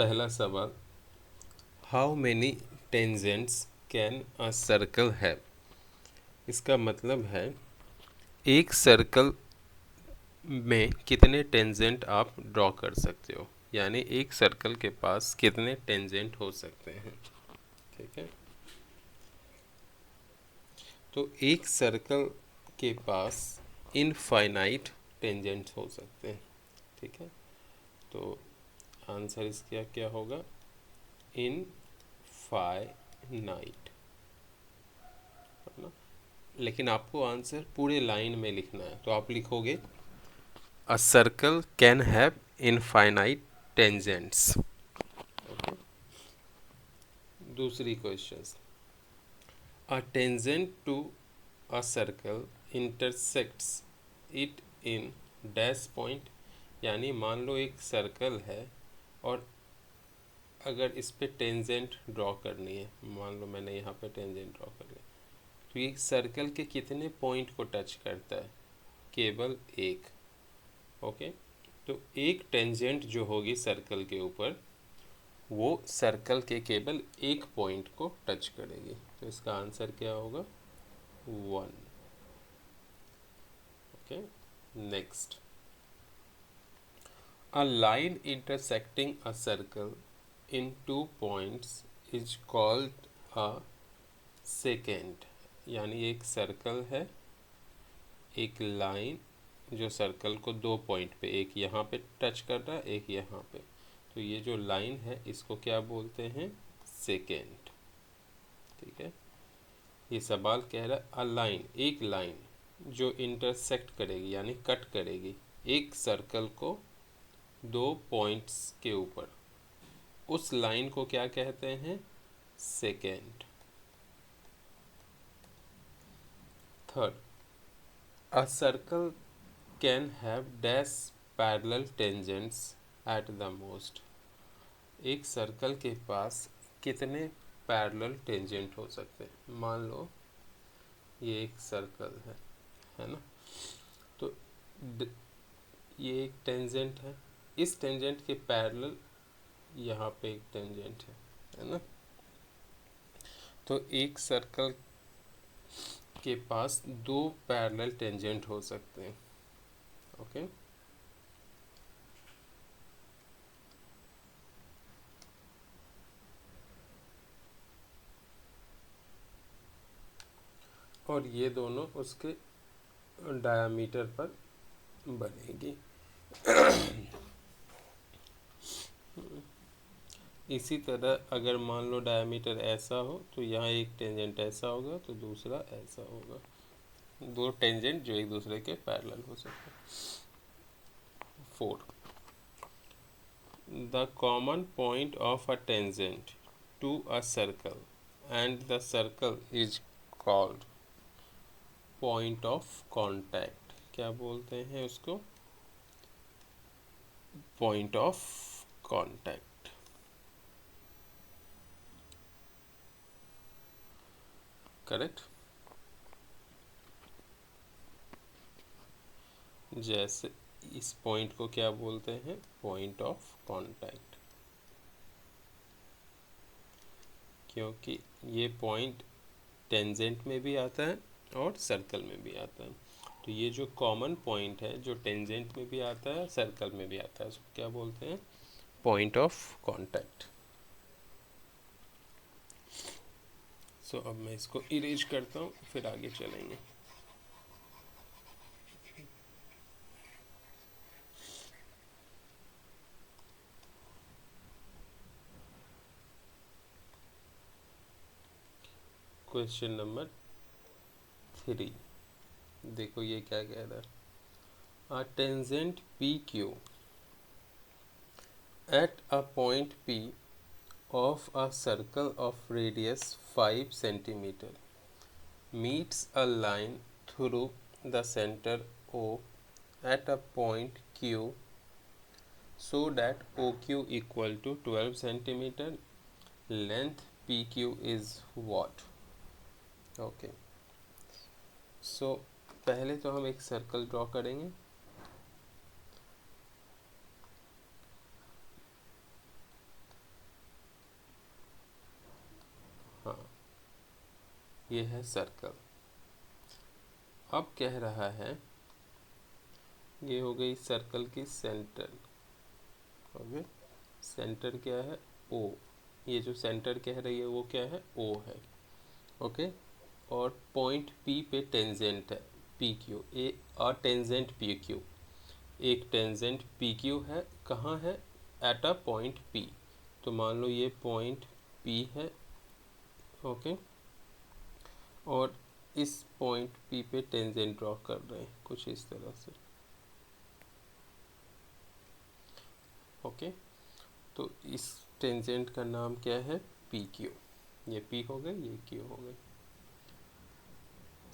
पहला सवाल, how many tangents can a circle have. इसका मतलब है एक सर्कल में कितने टेंजेंट आप ड्रॉ कर सकते हो, यानी एक सर्कल के पास कितने टेंजेंट हो सकते हैं। ठीक है, तो एक सर्कल के पास इनफाइनाइट टेंजेंट्स हो सकते हैं। ठीक है, तो आंसर इसका क्या होगा, इनफाइनाइट, है ना। लेकिन आपको आंसर पूरे लाइन में लिखना है, तो आप लिखोगे a circle can have infinite tangents. Okay, दूसरी question, a tangent to a circle intersects it in dash point. यानी मान लो एक सर्कल है और अगर इस पे टेंजेंट ड्रॉ करनी है, मान लो मैंने यहाँ पे टेंजेंट ड्रॉ कर लिया, तो ये सर्कल के कितने पॉइंट को टच करता है, केवल एक। ओके, तो एक टेंजेंट जो होगी सर्कल के ऊपर वो सर्कल के केवल एक पॉइंट को टच करेगी, तो इसका आंसर क्या होगा, 1। Okay, next, a line intersecting a circle in 2 points is called a second. यानी एक सर्कल है, एक लाइन जो सर्कल को 2 पॉइंट पे, एक यहाँ पे टच कर रहा है, एक यहाँ पे, तो ये जो लाइन है इसको क्या बोलते हैं, सेकेंड। ठीक है, ये सवाल कह रहा है अ लाइन, एक लाइन जो इंटरसेक्ट करेगी यानी कट करेगी एक सर्कल को 2 पॉइंट्स के ऊपर, उस लाइन को क्या कहते हैं, second. Third, a circle can have dash parallel tangents at the most. एक सर्कल के पास कितने पैरेलल टेंजेंट हो सकते हैं। मान लो ये एक सर्कल है ना, तो ये एक टेंजेंट है, इस टेंजेंट के पैरेलल यहाँ पे एक टेंजेंट है ना। तो एक सर्कल के पास 2 पैरेलल टेंजेंट हो सकते हैं। ओके, और ये दोनों उसके डायामीटर पर बनेगी। इसी तरह अगर मान लो डायमीटर ऐसा हो तो यहाँ एक टेंजेंट ऐसा होगा तो दूसरा ऐसा होगा, 2 टेंजेंट जो एक दूसरे के पैरेलल हो सकते हैं। 4, the common point of a tangent to a circle and the circle is called point of contact. क्या बोलते हैं उसको, पॉइंट ऑफ कांटेक्ट। करेक्ट, जैसे इस पॉइंट को क्या बोलते हैं, पॉइंट ऑफ कांटेक्ट, क्योंकि ये पॉइंट टेंजेंट में भी आता है और सर्कल में भी आता है। तो ये जो कॉमन पॉइंट है जो टेंजेंट में भी आता है सर्कल में भी आता है, उसको क्या बोलते हैं, पॉइंट ऑफ कांटेक्ट। सो अब मैं इसको इरेज करता हूँ, फिर आगे चलेंगे। क्वेश्चन नंबर 3, देखो ये क्या कह रहा है, a tangent P Q eight a point P of a circle of radius 5 centimeter meets a line through the center O at a point Q so that OQ equal to 12 centimeter, length PQ is what। okay, so पहले तो हम एक circle draw करेंगे, ये है circle. अब कह रहा है ये हो गई सर्कल की सेंटर, ओके। सेंटर क्या है? ओ। ये जो सेंटर कह रही है वो क्या है? ओ है, ओके। और पॉइंट पी पे टेंजेंट है पी क्यू, ए टेंजेंट पी क्यू, एक टेंजेंट पी क्यू है। कहाँ है? Eight a point P. तो मान लो ये पॉइंट पी है, ओके। और इस पॉइंट पी पे टेंजेंट ड्रॉ कर रहे हैं कुछ इस तरह से, ओके। तो इस टेंजेंट का नाम क्या है? P Q. ये पी हो गई, ये क्यू हो गई।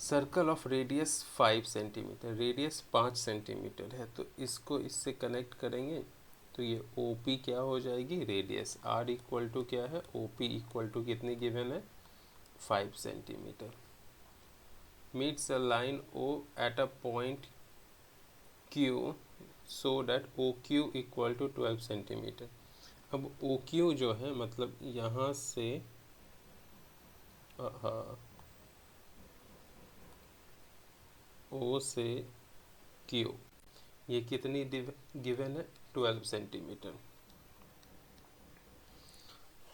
Circle of radius 5 centimetre, radius 5 centimetre है, तो इसको इससे कनेक्ट करेंगे तो ये ओ पी क्या हो जाएगी? रेडियस। आर इक्वल टू क्या है? ओ पी इक्वल टू कितनी गिवन है? 5 centimetre. Meets a line O at a point Q so that O Q equal to 12 centimetre. अब ओ क्यू जो है मतलब यहाँ से हाँ, ओ से क्यू ये कितनी गिवन है? 12 सेंटीमीटर।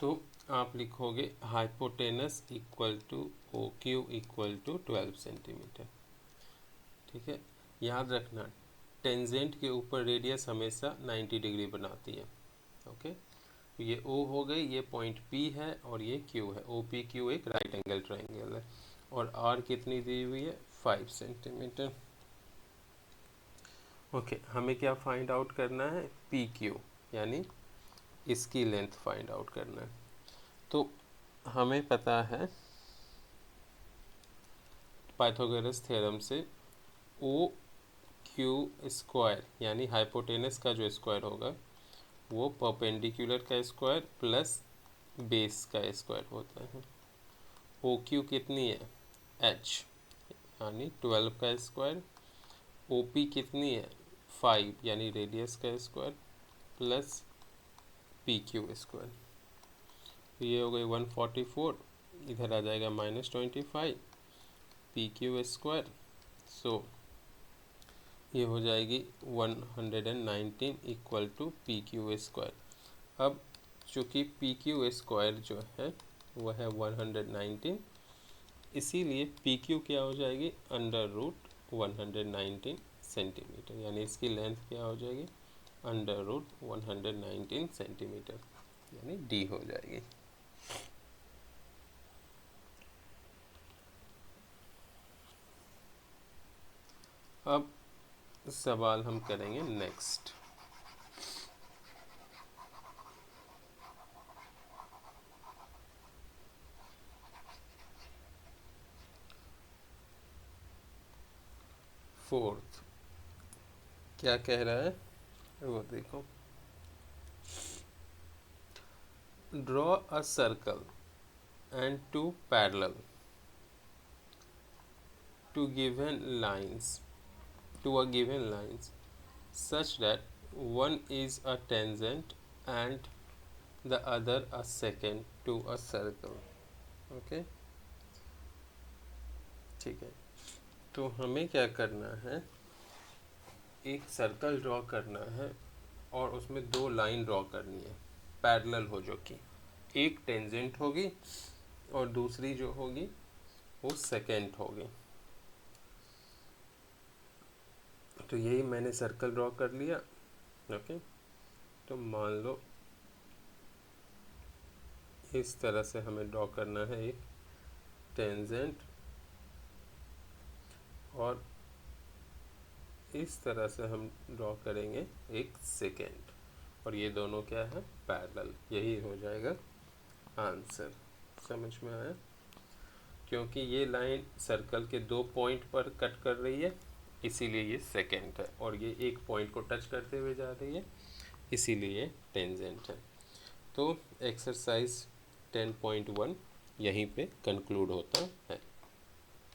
तो आप लिखोगे hypotenuse equal to O Q equal to 12 centimetre, ठीक है। याद रखना टेंजेंट के ऊपर रेडियस हमेशा 90 डिग्री बनाती है, ओके। ये ओ हो गई, ये पॉइंट पी है और ये क्यू है। ओ पी क्यू एक राइट एंगल ट्राइंगल है। और आर कितनी दी हुई है? 5 सेंटीमीटर, ओके। हमें क्या फाइंड आउट करना है? पी क्यू, यानी इसकी लेंथ फाइंड आउट करना है। तो हमें पता है पाइथागोरस थ्योरम से ओ क्यू स्क्वायर यानी हाइपोटेनस का जो स्क्वायर होगा वो परपेंडिकुलर का स्क्वायर प्लस बेस का स्क्वायर होता है। ओ क्यू कितनी है? एच यानी 12 का स्क्वायर। ओ पी कितनी है? 5 यानी रेडियस का square plus P Q square. तो ये हो गई 144, इधर आ जाएगा -25 पी क्यू स्क्वायर। सो ये हो जाएगी 119 equal to P Q square. अब चूँकि पी क्यू स्क्वायर जो है वह है 119, इसीलिए पी क्यू क्या हो जाएगी? √119 सेंटीमीटर, यानी इसकी लेंथ क्या हो जाएगी? √119 सेंटीमीटर, यानी डी हो जाएगी। अब सवाल हम करेंगे नेक्स्ट। फोर्थ क्या कह रहा है वो देखो। Draw a circle and two parallel to given lines to a given lines such that one is a tangent and the other a secant to a circle, okay। ठीक है, तो हमें क्या करना है? एक सर्कल ड्रॉ करना है और उसमें दो लाइन ड्रॉ करनी है पैरेलल हो, जो कि एक टेंजेंट होगी और दूसरी जो होगी वो सेकेंट होगी। तो यही मैंने सर्कल ड्रॉ कर लिया, ओके। तो मान लो इस तरह से हमें ड्रॉ करना है एक टेंजेंट, और इस तरह से हम ड्रॉ करेंगे एक सेकेंड, और ये दोनों क्या है? पैरेलल। यही हो जाएगा आंसर। समझ में आया? क्योंकि ये लाइन सर्कल के दो पॉइंट पर कट कर रही है इसीलिए ये सेकेंड है, और ये एक पॉइंट को टच करते हुए जा रही है इसीलिए ये टेंजेंट है। तो एक्सरसाइज 10.1 यहीं पे कंक्लूड होता है।